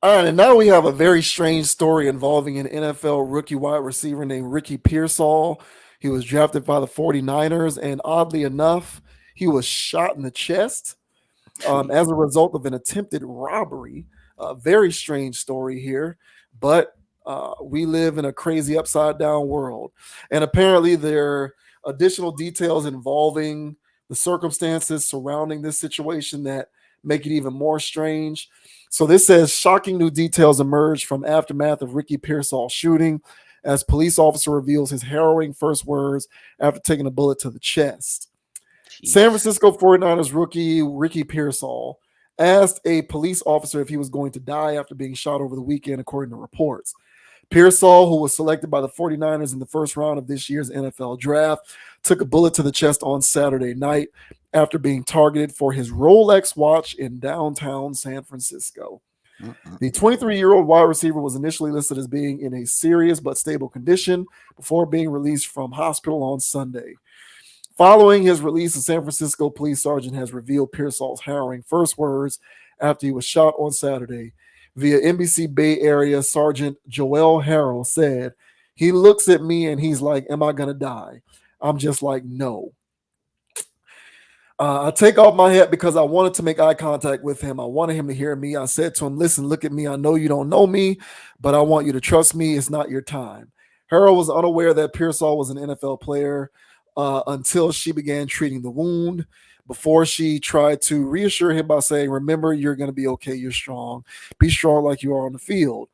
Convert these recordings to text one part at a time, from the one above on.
All right, and now we have a very strange story involving an NFL rookie wide receiver named Ricky Pearsall. He was drafted by the 49ers, and oddly enough, he was shot in the chest Jeez. as a result of an attempted robbery. A very strange story here, but we live in a crazy upside down world. And apparently, there are additional details involving the circumstances surrounding this situation that make it even more strange. So, this says shocking new details emerged from aftermath of Ricky Pearsall shooting as police officer reveals his harrowing first words after taking a bullet to the chest. San Jeez. Francisco 49ers rookie Ricky Pearsall asked a police officer if he was going to die after being shot over the weekend, according to reports. Pearsall, who was selected by the 49ers in the first round of this year's NFL draft, took a bullet to the chest on Saturday night after being targeted for his Rolex watch in downtown San Francisco. The Mm-mm-mm. 23-year-old wide receiver was initially listed as being in a serious but stable condition before being released from hospital on Sunday. Following his release, a San Francisco police sergeant has revealed Pearsall's harrowing first words after he was shot on Saturday. Via NBC Bay Area Sergeant Joel Harrell said, "He looks at me and he's like, 'Am I going to die?' I'm just like, 'No.' I take off my hat because I wanted to make eye contact with him. I wanted him to hear me. I said to him, 'Listen, look at me. I know you don't know me, but I want you to trust me. It's not your time.'" Harrell was unaware that Pearsall was an NFL player until she began treating the wound. Before she tried to reassure him by saying, "Remember, you're going to be okay. You're strong. Be strong like you are on the field."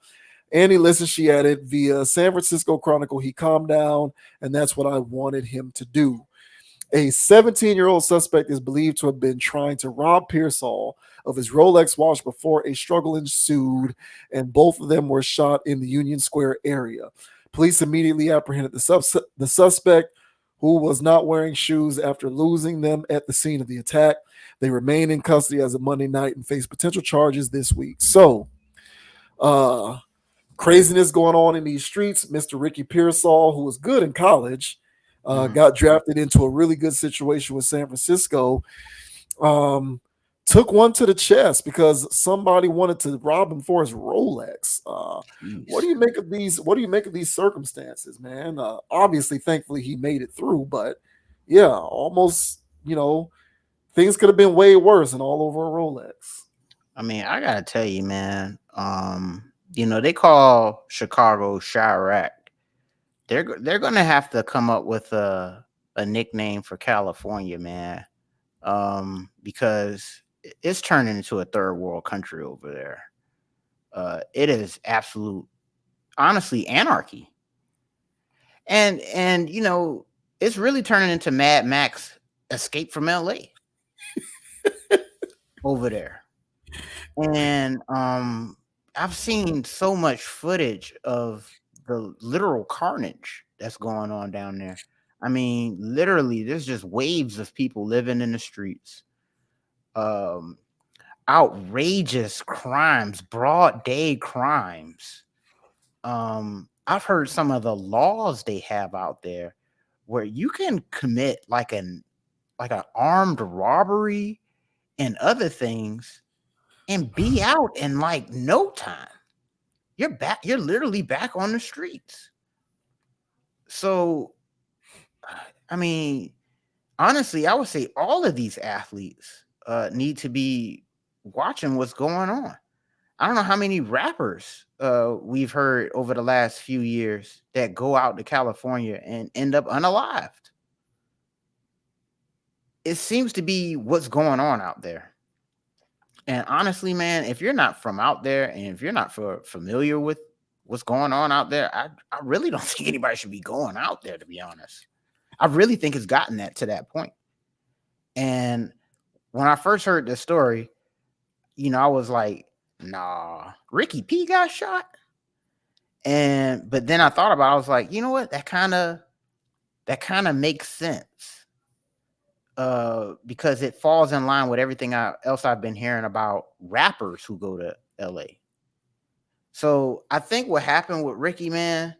And he listened, she added, via San Francisco Chronicle, "He calmed down, and that's what I wanted him to do." A 17-year-old suspect is believed to have been trying to rob Pearsall of his Rolex watch before a struggle ensued, and both of them were shot in the Union Square area. Police immediately apprehended the suspect, who was not wearing shoes, after losing them at the scene of the attack. They remain in custody as of Monday night and face potential charges this week. So, uh, craziness going on in these streets. Mr. Ricky Pearsall, who was good in college, Mhm. got drafted into a really good situation with San Francisco. Um, Took one to the chest because somebody wanted to rob him for his Rolex. What do Jeez. you make of these? What do you make of these circumstances, man? Obviously, thankfully, he made it through, but yeah, almost. Things could have been way worse and all over a Rolex. I mean, I gotta tell you, man. They call Chicago Chirac. They're gonna have to come up with a nickname for California, man. Because it's turning into a third world country over there. It is absolute, honestly, anarchy, and it's really turning into Mad Max Escape from L.A. over there. And I've seen so much footage of the literal carnage that's going on down there. I mean, literally, there's just waves of people living in the streets. Um, Outrageous crimes, broad day crimes. I've heard some of the laws they have out there where you can commit like an armed robbery and other things and be out in like no time. You're literally back on the streets. So I mean, honestly, I would say all of these athletes need to be watching what's going on. I don't know how many rappers we've heard over the last few years that go out to California and end up unalived. It seems to be what's going on out there. And honestly, man, if you're not from out there and if you're not familiar with what's going on out there, I really don't think anybody should be going out there, to be honest. I really think it's gotten that to that point. And when I first heard this story, I was like, nah, Ricky P got shot. And but then I thought about it, I was like, you know what? That kind of makes sense. Because it falls in line with everything else I've been hearing about rappers who go to LA. So I think what happened with Ricky, man,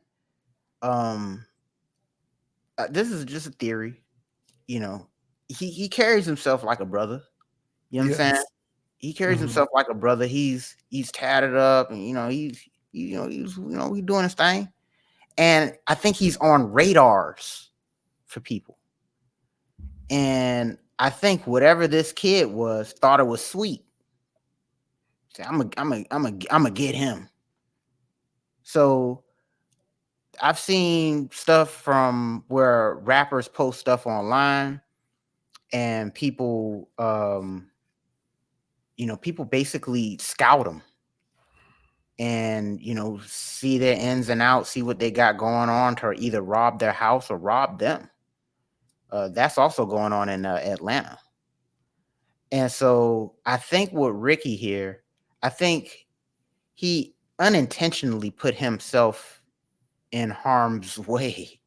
um, this is just a theory. You know, he carries himself like a brother. You know what I'm saying? Yes. He carries Mhm. himself like a brother. He's tatted up, and he's doing his thing. And I think he's on radars for people. And I think whatever this kid was thought it was sweet. Say, I'm a get him. So I've seen stuff from where rappers post stuff online, and people basically scout them and see their ins and outs, see what they got going on to either rob their house or rob them. That's also going on in Atlanta. And so I think with Ricky here, I think he unintentionally put himself in harm's way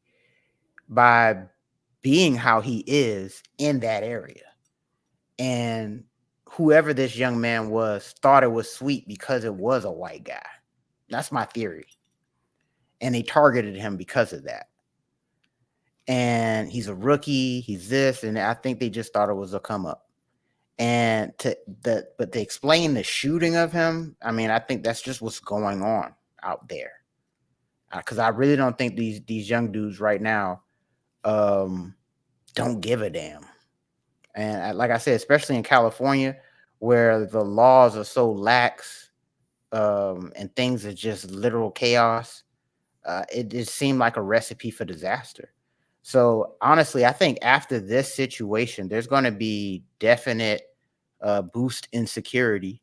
by being how he is in that area. And whoever this young man was thought it was sweet because it was a white guy. That's my theory. And they targeted him because of that. And he's a rookie, he's this, and I think they just thought it was a come up. And but to explain the shooting of him, I mean, I think that's just what's going on out there. Because I really don't think these young dudes right now don't give a damn. And like I said, especially in California, where the laws are so lax, and things are just literal chaos, it just seemed like a recipe for disaster. So honestly, I think after this situation, there's going to be definite boost in security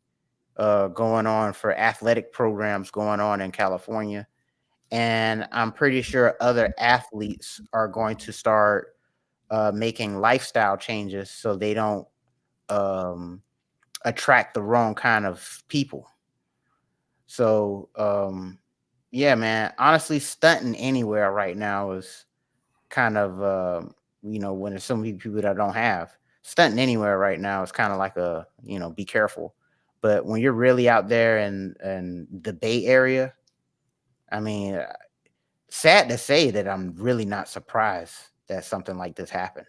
going on for athletic programs going on in California. And I'm pretty sure other athletes are going to start making lifestyle changes so they don't um, attract the wrong kind of people. So, yeah, man, honestly, stunting anywhere right now is kind of, when there's so many people that don't have stunting anywhere right now is kind of like be careful. But when you're really out there in the Bay Area, I mean, sad to say that I'm really not surprised that something like this happened.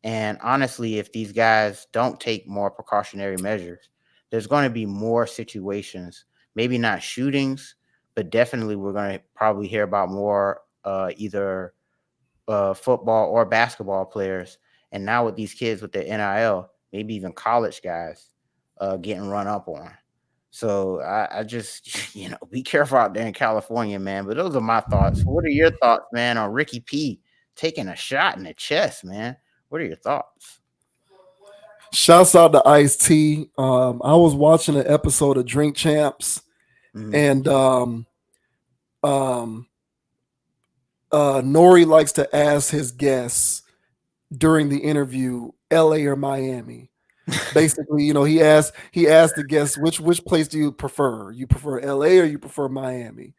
And honestly, if these guys don't take more precautionary measures, there's going to be more situations, maybe not shootings, but definitely we're going to probably hear about more either football or basketball players. And now with these kids with the NIL, maybe even college guys getting run up on. So I just, be careful out there in California, man. But those are my thoughts. What are your thoughts, man, on Ricky P taking a shot in the chest, man? What are your thoughts? Shouts out to Ice T. I was watching an episode of Drink Champs, Mm-hmm. and um, Nori likes to ask his guests during the interview, L.A. or Miami. Basically, he asked the guests which place do you prefer? You prefer L.A. or you prefer Miami?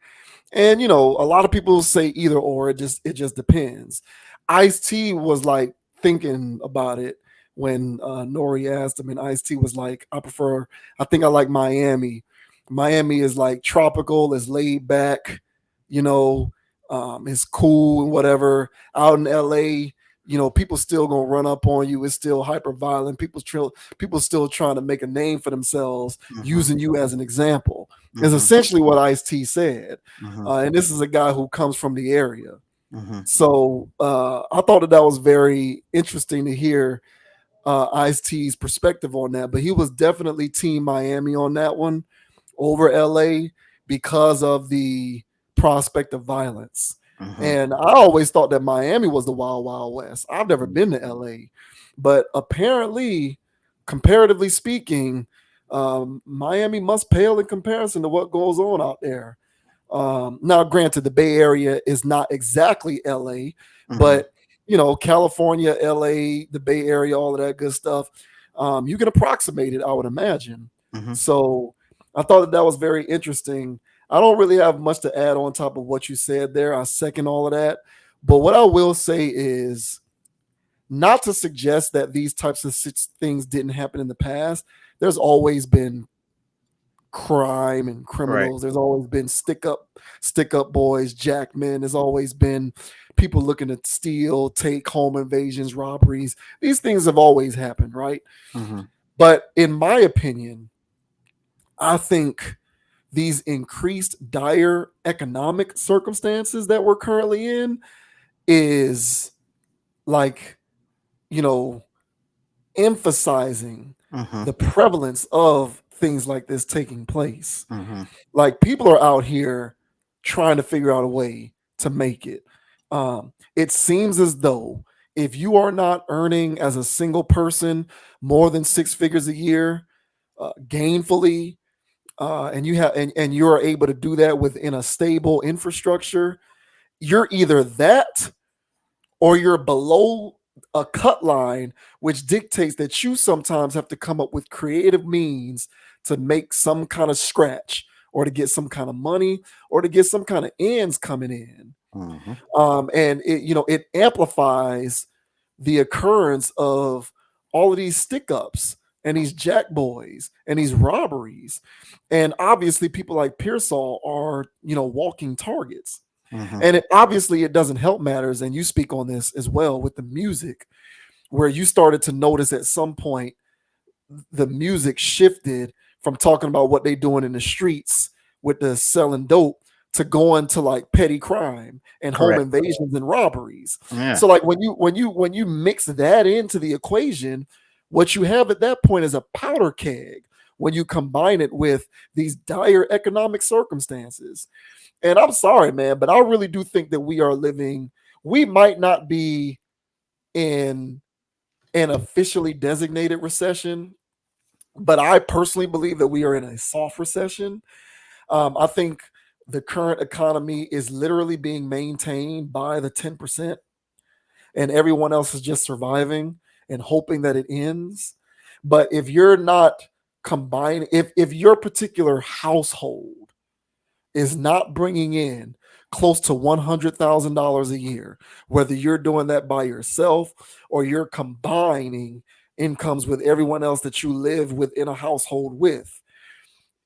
And a lot of people say either or. It just depends. Ice T was like thinking about it when Nori asked him, and Ice T was like, I think I like Miami. Miami is like tropical, is laid back, you know, it's cool and whatever. Out in LA, people still gonna run up on you. It's still hyper violent. People still trying to make a name for themselves Mm-hmm. using you as an example. Is Mm-hmm. essentially what Ice T said. Mm-hmm. And this is a guy who comes from the area. Mm-hmm. So I thought that was very interesting to hear Ice T's perspective on that. But he was definitely Team Miami on that one over LA because of the prospect of violence. Mm-hmm. And I always thought that Miami was the wild, wild west. I've never been to LA, but apparently, comparatively speaking, Miami must pale in comparison to what goes on out there. Now, granted, the Bay Area is not exactly LA, Mm-hmm. but California, LA, the Bay Area, all of that good stuff. You can approximate it, I would imagine. Mm-hmm. So I thought that was very interesting. I don't really have much to add on top of what you said there. I second all of that. But what I will say is not to suggest that these types of things didn't happen in the past. There's always been crime and Right. criminals. There's always been stick up boys, jackmen. There's always been people looking to steal, take home invasions, robberies. These things have always happened, right? Mm-hmm. But in my opinion, I think these increased dire economic circumstances that we're currently in is like, you know, emphasizing Mm-hmm. the prevalence of things like this taking place. Mm-hmm. Like people are out here trying to figure out a way to make it. It seems as though if you are not earning as a single person more than six figures a year, gainfully, and and you are able to do that within a stable infrastructure, you're either that or you're below a cut line, which dictates that you sometimes have to come up with creative means to make some kind of scratch or to get some kind of money or to get some kind of ends coming in. Mm-hmm. And it amplifies the occurrence of all of these stick ups and these jack boys and these robberies. And obviously people like Pearsall are, walking targets. Mm-hmm. And obviously it doesn't help matters. And you speak on this as well with the music, where you started to notice at some point the music shifted from talking about what they doing in the streets with the selling dope to going to like petty crime and home Correct. invasions and robberies. Yeah. So like when you mix that into the equation, what you have at that point is a powder keg when you combine it with these dire economic circumstances. And I'm sorry, man, but I really do think that we might not be in an officially designated recession, but I personally believe that we are in a soft recession. I think the current economy is literally being maintained by the 10%, and everyone else is just surviving and hoping that it ends. But if you're not combining, if your particular household is not bringing in close to $100,000 a year, whether you're doing that by yourself or you're combining incomes with everyone else that you live within a household with,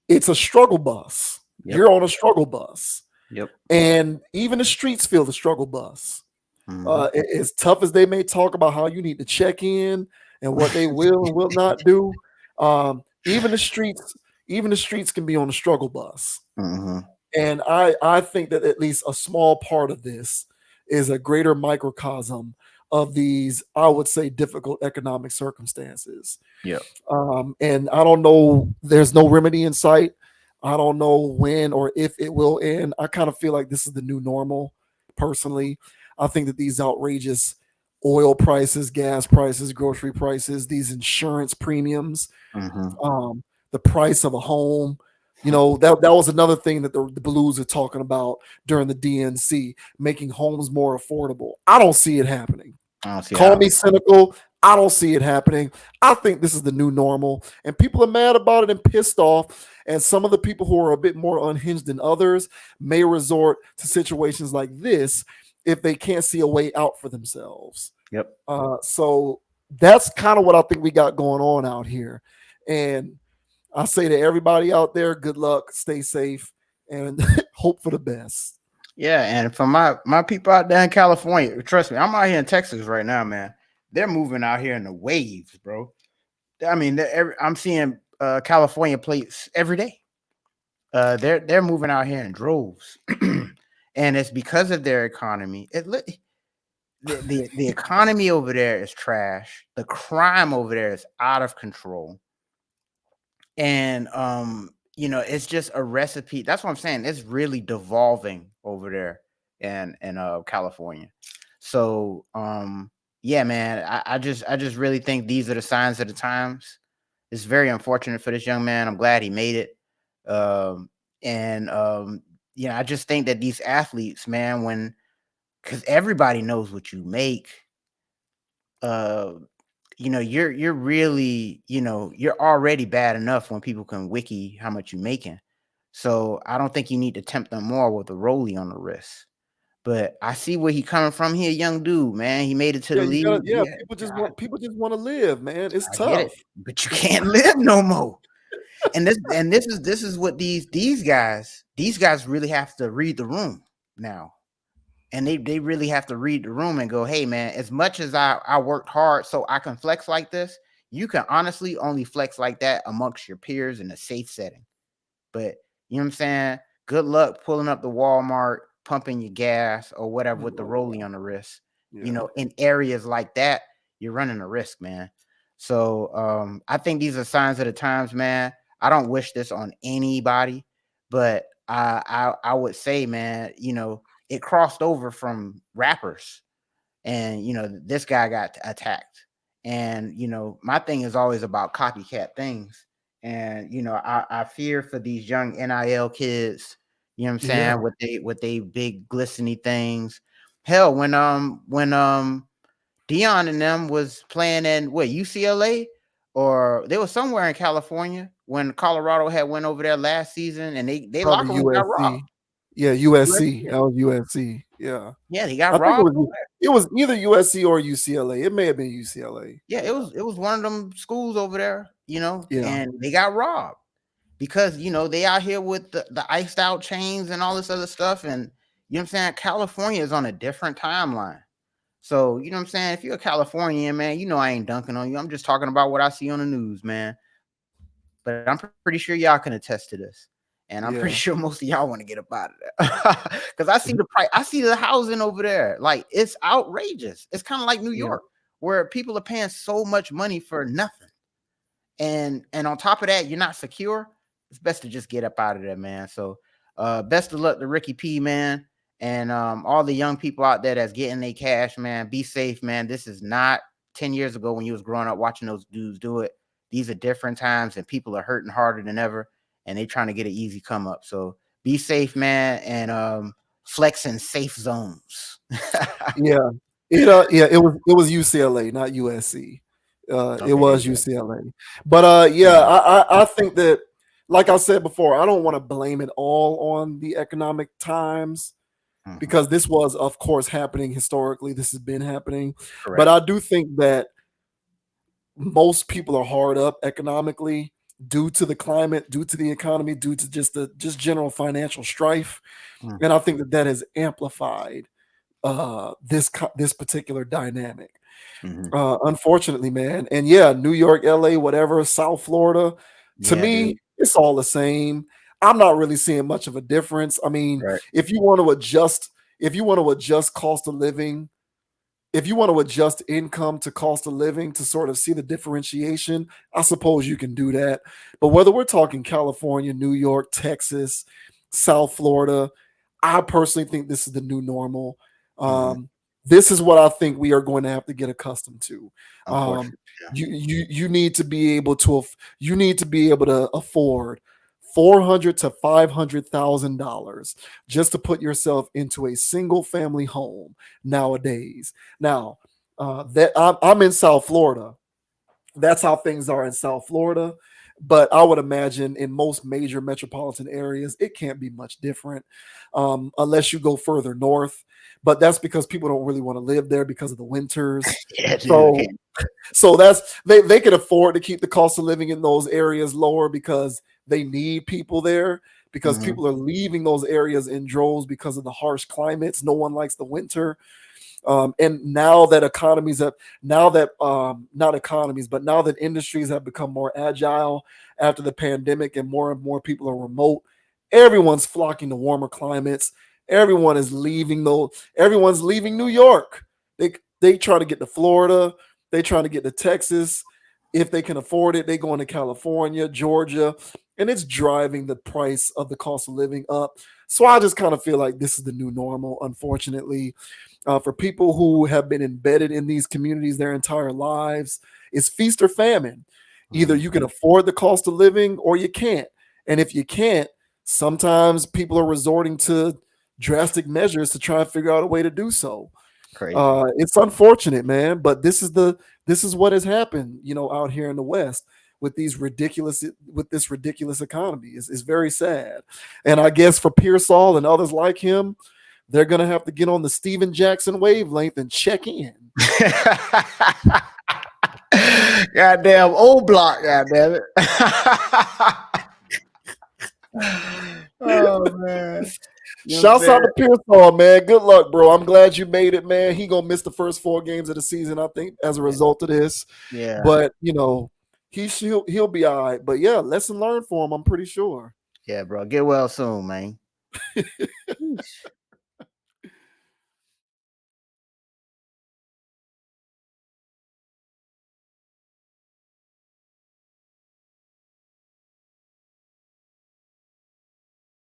it's a struggle bus. Yep. You're on a struggle bus. Yep. And even the streets feel the struggle bus. Mm-hmm. As tough as they may talk about how you need to check in and what they will and will not do, even the streets can be on the struggle bus. Mm-hmm. And I think that at least a small part of this is a greater microcosm of these, I would say, difficult economic circumstances. Yep. And I don't know, there's no remedy in sight. I don't know when or if it will end. I kind of feel like this is the new normal, personally. I think that these outrageous oil prices, gas prices, grocery prices, these insurance premiums, Mm-hmm. the price of a home. That was another thing that the Blues are talking about during the DNC, making homes more affordable. I don't see it happening. I don't see Call how. me cynical. I don't see it happening. I think this is the new normal, and people are mad about it and pissed off. And some of the people who are a bit more unhinged than others may resort to situations like this if they can't see a way out for themselves. Yep. So that's kind of what I think we got going on out here. And I say to everybody out there, good luck, stay safe, and hope for the best. Yeah, and for my people out there in California, trust me, I'm out here in Texas right now, man. They're moving out here in the waves, bro. I mean, I'm seeing California plates every day. They're moving out here in droves, and it's because of their economy. The economy over there is trash. The crime over there is out of control, and it's just a recipe. That's what I'm saying. It's really devolving over there in California. So yeah, man, I just really think these are the signs of the times. It's very unfortunate for this young man. I'm glad he made it. And I just think that these athletes, man, because everybody knows what you make, uh you're really, you're already bad enough when people can wiki how much you're making. So I don't think you need to tempt them more with a rollie on the wrist. But I see where he coming from. He a young dude, man. He made it to Yeah, the you gotta. league. Yeah, Yeah, people just want to live, man. It's I get it, tough. but you can't live no more. And this is what these guys really have to read the room now. And they really have to read the room and go, hey man, as much as I worked hard so I can flex like this, you can honestly only flex like that amongst your peers in a safe setting. But you know what I'm saying? Good luck pulling up the Walmart, pumping your gas or whatever with the rollie on the wrist. You Yeah. know, in areas like that, you're running a risk, man. So I think these are signs of the times, man. I don't wish this on anybody, but I would say, man, you know, it crossed over from rappers, and you know, this guy got attacked. And you know, my thing is always about copycat things. And you know, I fear for these young NIL kids, you know what I'm Yeah. saying, with they big glistening things. Hell, when Dion and them was playing in what, UCLA, or they were somewhere in California when Colorado had went over there last season, and they Probably locker room got robbed. USC. Yeah, USC. USC. That was USC. Yeah. Yeah, they got I think robbed over there. it was either USC or UCLA. It may have been UCLA. Yeah, Yeah. it was one of them schools over there, you know, Yeah. and they got robbed because you know they out here with the iced out chains and all this other stuff. And you know what I'm saying? California is on a different timeline. So, you know what I'm saying? If you're a Californian, man, you know I ain't dunking on you. I'm just talking about what I see on the news, man. But I'm pretty sure y'all can attest to this. And I'm pretty sure most of Yeah. y'all want to get up out of there. Because I see the price, I see the housing over there. Like, it's outrageous. It's kind of like New Yeah. York, where people are paying so much money for nothing. And on top of that, you're not secure. It's best to just get up out of there, man. So best of luck to Ricky P, man. And all the young people out there that's getting their cash, man. Be safe, man. This is not 10 years ago when you was growing up watching those dudes do it. These are different times, and people are hurting harder than ever, and they trying to get an easy come up. So be safe, man, and flex in safe zones. Yeah. It was UCLA, not USC. It Okay, there was you go. UCLA. But yeah, Yeah. I think that, like I said before, I don't want to blame it all on the economic times, Mhm. because this was, of course, happening historically. This has been happening. But Correct. I do think that most people are hard up economically due to the climate, due to the economy, due to just general financial strife. Mm. And I think that that has amplified this particular dynamic. Mhm. Unfortunately, man. And yeah, New York, LA, whatever, South Florida, to Yeah, dude. me, it's all the same. I'm not really seeing much of a difference. I mean, Right. if you want to adjust, if you want to adjust cost of living, if you want to adjust income to cost of living to sort of see the differentiation, I suppose you can do that. But whether we're talking California, New York, Texas, South Florida, I personally think this is the new normal. Mhm. Um, this is what I think we are going to have to get accustomed to. Um, Unfortunately, yeah. you need to be able to you need to be able to afford $400 to $500,000 just to put yourself into a single family home nowadays. Now, that I'm in South Florida. That's how things are in South Florida. But I would imagine in most major metropolitan areas, it can't be much different, unless you go further north. But that's because people don't really want to live there because of the winters. Yeah, dude, I So can't. that's they can afford to keep the cost of living in those areas lower because they need people there, because Mhm. people are leaving those areas in droves because of the harsh climates. No one likes the winter. And now that economies have, now that not economies, but now that industries have become more agile after the pandemic and more people are remote, everyone's flocking to warmer climates. Everyone is leaving though. Everyone's leaving New York. They try to get to Florida. They trying to get to Texas. If they can afford it, they go into California, Georgia, and it's driving the price of the cost of living up. So I just kind of feel like this is the new normal, unfortunately. For people who have been embedded in these communities their entire lives, it's feast or famine. Either you can Mhm. afford the cost of living or you can't. And if you can't, sometimes people are resorting to drastic measures to try and figure out a way to do so. Crazy. It's unfortunate, man, but this is what has happened, out here in the West with this ridiculous economy. Is very sad. And I guess for Pearsall and others like him, they're gonna have to get on the Steven Jackson wavelength and check in. Goddamn old block, goddamn it. Oh man. You know what I'm Shouts out saying? to Pearsall, man. Good luck, bro. I'm glad you made it, man. He gonna miss the first 4 games of the season, I think, as a Yeah. result of this. Yeah. But he'll be all right. But yeah, lesson learned for him. I'm pretty sure. Yeah, bro. Get well soon, man. Yeesh.